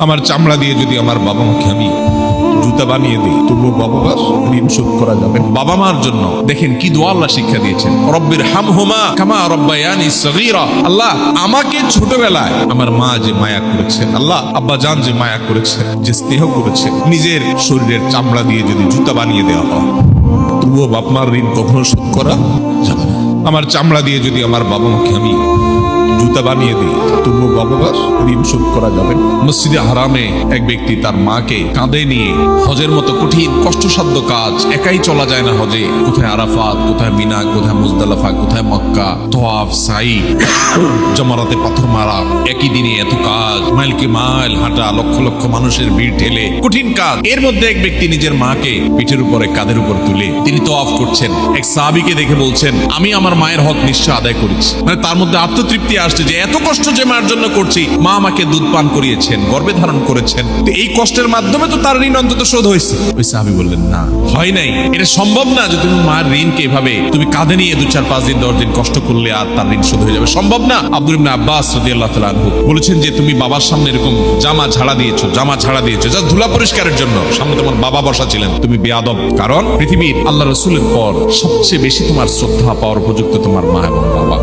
আমার চামড়া দিয়ে যদি আমার বাবা মাকে আমি জুতা বানিয়ে দিই তবুও বাবা মার ঋণ শোধ করা যাবে। বাবা মার জন্য দেখেন কি দোয়া আল্লাহ শিক্ষা দিয়েছেন, রব্বির হামহুমা কামা রব্বায়ানি সগীরা। আল্লাহ আমাকে ছোটবেলায় আমার মা যে মায়া করেছেন, আল্লাহ আব্বা জান যে মায়া করেছেন, যে স্নেহ করেছেন, নিজের শরীরের চামড়া দিয়ে যদি জুতা বানিয়ে দেওয়া হয় তবুও বাপ মার ঋণ কখনো শোধ করা যাবে না। আমার চামড়া দিয়ে যদি আমার বাবা মাকে আমি জুতা বানিয়ে দিই তবুও বাবা মার ঋণ শোধ করা যাবে না। মসজিদে হারামে এক ব্যক্তি তার মাকে কাঁধে নিয়ে হজের মতো কঠিন কষ্টসাধ্য কাজ, একাই চলা যায় না হজে, কোথায় আরাফাত, কোথায় মিনা, কোথায় মুজদালিফা, কোথায় মক্কা, তওয়াফ, সাই, জমারাতে পাথর মারা, একই দিনে এত কাজ, মাইলকে মাইল হাঁটা, লক্ষ লক্ষ মানুষের ভিড় ঠেলে কঠিন কাজ। এর মধ্যে এক ব্যক্তি নিজের মাকে পিঠের উপরে কাঁধের উপর তুলে তিনি তওয়াফ করছেন। এক সাহাবীকে দেখে বলছেন, আমি আমার মায়ের হক নিশ্চয় আদায় করেছি। মানে তার মধ্যে আত্মতৃপ্তি আসছে যে এত কষ্ট যে মায়ের জন্য করছি, মা আমাকে দুধ পান করিয়েছেন, গর্ভে ধারণ করেছেন, তো এই কষ্টের মাধ্যমে তো তার ঋণ অন্তত শোধ হয়েছে। ওই সাহাবী বললেন, না, হয় নাই। এটা সম্ভব না যে তুমি মায়ের ঋণকে এভাবে তুমি কাঁধে নিয়ে 2, 4, 5 দিন 10 দিন কষ্ট করলে আর তার ঋণ শোধ হয়ে যাবে, সম্ভব না। আব্দুল ইবনে আব্বাস রাদিয়াল্লাহু তাআলা আনহু বলেছেন যে তুমি বাবার সামনে এরকম জামা ঝাড়া দিয়েছো জাস্ট ধুলা পরিষ্কারের জন্য, সামনে তোমার বাবা বসা ছিলেন, তুমি বেয়াদব। কারণ পৃথিবীর আল্লাহ রাসূলের পর সবচেয়ে বেশি তোমার শ্রদ্ধা পাওয়ার উপযুক্ত তোমার মা এবং বাবা।